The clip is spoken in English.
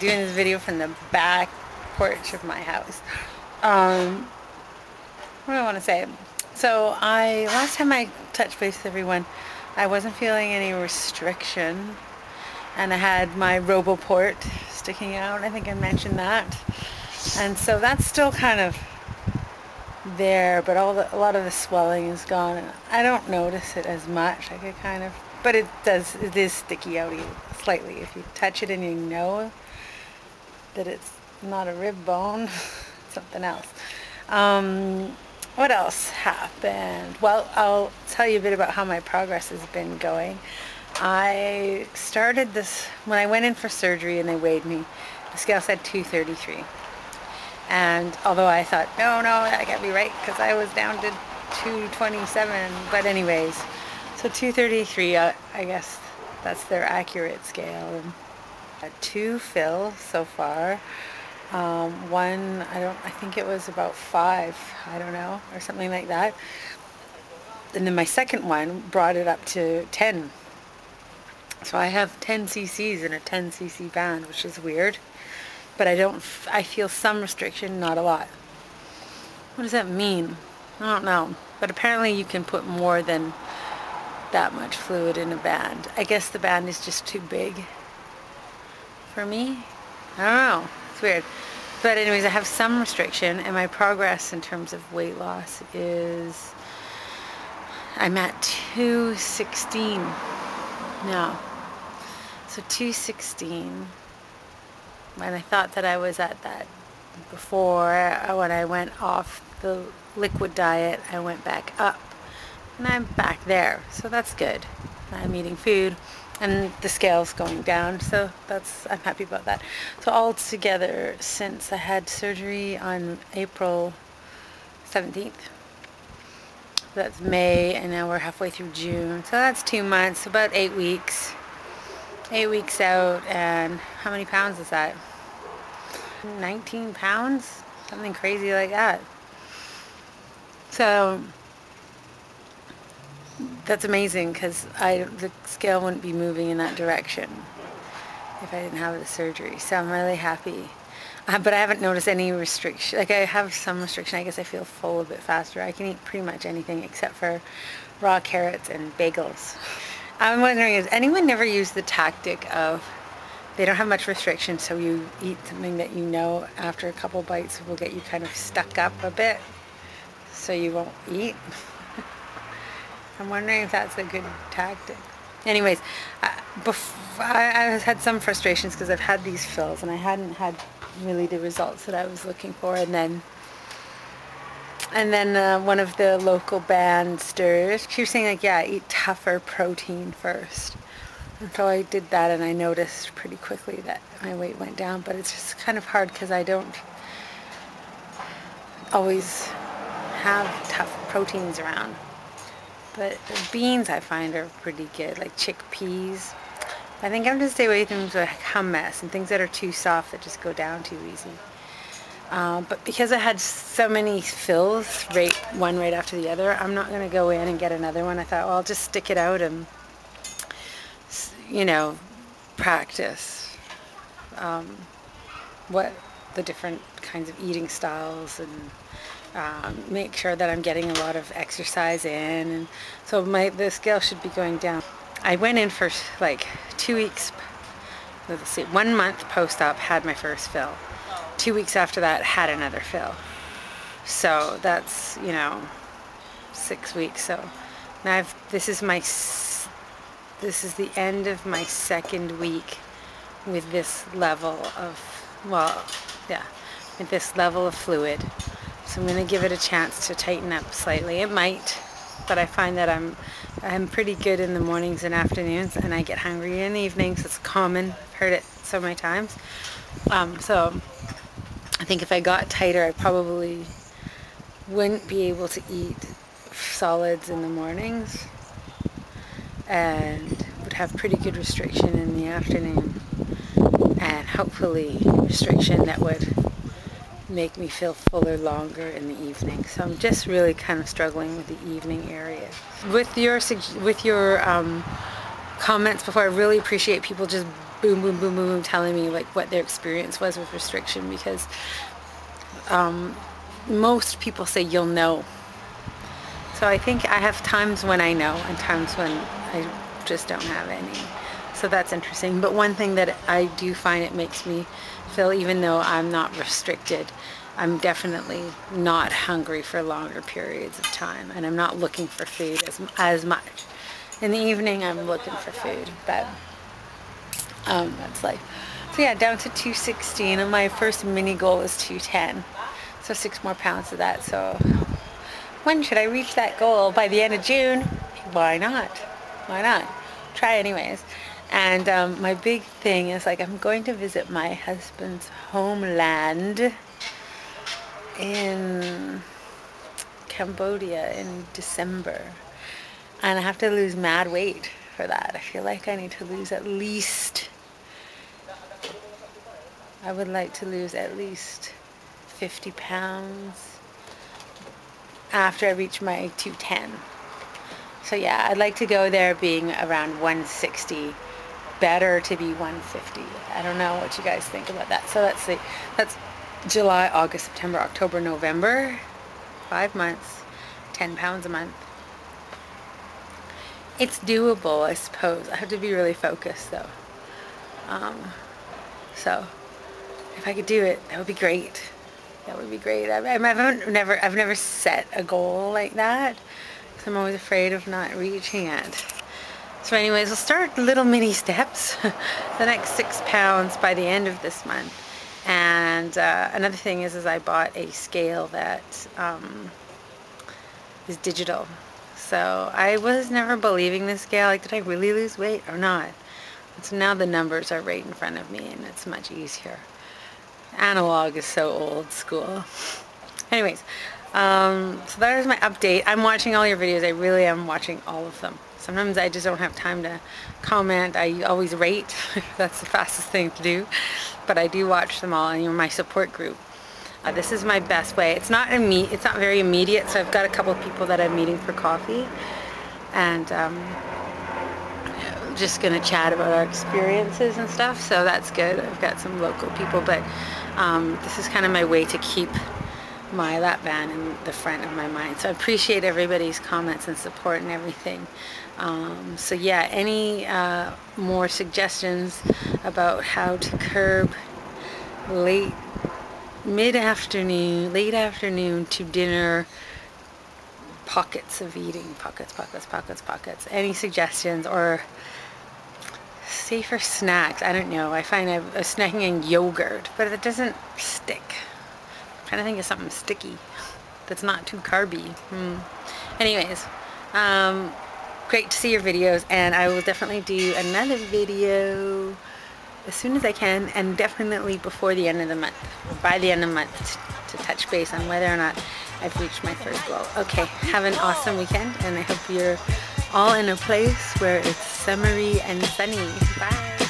doing this video from the back porch of my house. What do I want to say? So last time I touched base with everyone, I wasn't feeling any restriction, and I had my RoboPort sticking out. I think I mentioned that, and so that's still kind of there, but a lot of the swelling is gone, and I don't notice it as much. I could kind of, but it is sticky out slightly. If you touch it and you know that it's not a rib bone, something else. What else happened? Well, I'll tell you a bit about how my progress has been going. I started this when I went in for surgery and they weighed me. The scale said 233. And although I thought, no, that can't be right, because I was down to 227. But anyways, so 233, I guess that's their accurate scale. And 2 fills so far. One, I think it was about 5, I don't know, or something like that. And then my second one brought it up to 10. So I have 10 cc's in a 10 cc band, which is weird. But I feel some restriction, not a lot. What does that mean? I don't know. But apparently you can put more than that much fluid in a band. I guess the band is just too big for me. I don't know. It's weird. But anyways, I have some restriction, and my progress in terms of weight loss is I'm at 216 now. So 216. And I thought that I was at that before. When I went off the liquid diet, I went back up, and I'm back there. So that's good. I'm eating food, and the scale's going down, so I'm happy about that. So all together, since I had surgery on April 17th, that's May, and now we're halfway through June, so that's 2 months, about 8 weeks. 8 weeks out, and how many pounds is that? 19 pounds? Something crazy like that. So that's amazing, because the scale wouldn't be moving in that direction if I didn't have the surgery. So I'm really happy. But I haven't noticed any restriction. Like, I have some restriction. I guess I feel full a bit faster. I can eat pretty much anything except for raw carrots and bagels. I'm wondering, has anyone never used the tactic of they don't have much restriction, so you eat something that you know after a couple bites will get you kind of stuck up a bit, so you won't eat? I'm wondering if that's a good tactic. Anyways, I had some frustrations because I've had these fills and I hadn't had really the results that I was looking for, and then one of the local bandsters, she was saying, like, yeah, eat tougher protein first. And so I did that, and I noticed pretty quickly that my weight went down. But it's just kind of hard because I don't always have tough proteins around. But the beans I find are pretty good, like chickpeas. I think I'm going to stay away from things like hummus and things that are too soft that just go down too easy. But because I had so many fills, one right after the other, I'm not going to go in and get another one. I thought, well, I'll just stick it out and, practice what the different kinds of eating styles, and make sure that I'm getting a lot of exercise in. And so the scale should be going down. I went in for like 2 weeks, let's see, 1 month post-op, had my first fill. 2 weeks after that, had another fill. So that's, 6 weeks. So now this is the end of my second week with this level of, with this level of fluid. So I'm going to give it a chance to tighten up slightly. It might, but I find that I'm pretty good in the mornings and afternoons, and I get hungry in the evenings. It's common. I've heard it so many times. So I think if I got tighter, I probably wouldn't be able to eat solids in the mornings, and would have pretty good restriction in the afternoon, and hopefully restriction that would make me feel fuller longer in the evening. So I'm just really kind of struggling with the evening area. With your comments before, I really appreciate people just boom, boom, boom, boom, boom, telling me like what their experience was with restriction, because most people say you'll know. So I think I have times when I know and times when I just don't have any. So that's interesting. But one thing that I do find it makes me feel, even though I'm not restricted, I'm definitely not hungry for longer periods of time, and I'm not looking for food as much. In the evening I'm looking for food, but that's life. So yeah, down to 216, and my first mini goal is 210. So 6 more pounds of that. So when should I reach that goal? By the end of June? Why not? Why not? Try anyways. And my big thing is, like, I'm going to visit my husband's homeland in Cambodia in December, and I have to lose mad weight for that. I feel like I need to lose at least, I would like to lose at least 50 pounds after I reach my 210. So yeah, I'd like to go there being around 160. Better to be 150. I don't know what you guys think about that. So let's see, that's July, August, September, October, November, 5 months, 10 pounds a month. It's doable, I suppose. I have to be really focused though. So if I could do it, that would be great. That would be great. I've never set a goal like that, because I'm always afraid of not reaching it. So anyways, we'll start little mini steps. The next 6 pounds by the end of this month. And another thing is I bought a scale that is digital. So I was never believing this scale, like, did I really lose weight or not? And so now the numbers are right in front of me, and it's much easier. Analog is so old school. Anyways, so that is my update. I'm watching all your videos. I really am watching all of them. Sometimes I just don't have time to comment. I always rate. That's the fastest thing to do. But I do watch them all, and you're my support group. This is my best way. It's not very immediate, so I've got a couple of people that I'm meeting for coffee, and just gonna chat about our experiences and stuff. So that's good. I've got some local people, but this is kind of my way to keep my lap band in the front of my mind. So I appreciate everybody's comments and support and everything. So yeah, any more suggestions about how to curb late afternoon to dinner pockets of eating, pockets, any suggestions, or safer snacks? I don't know. I find I was snacking in yogurt, but it doesn't stick. I'm trying to think of something sticky that's not too carby. Anyways, great to see your videos, and I will definitely do another video as soon as I can, and definitely before the end of the month, or by the end of the month, to touch base on whether or not I've reached my first goal. Okay, have an awesome weekend, and I hope you're all in a place where it's summery and sunny. Bye.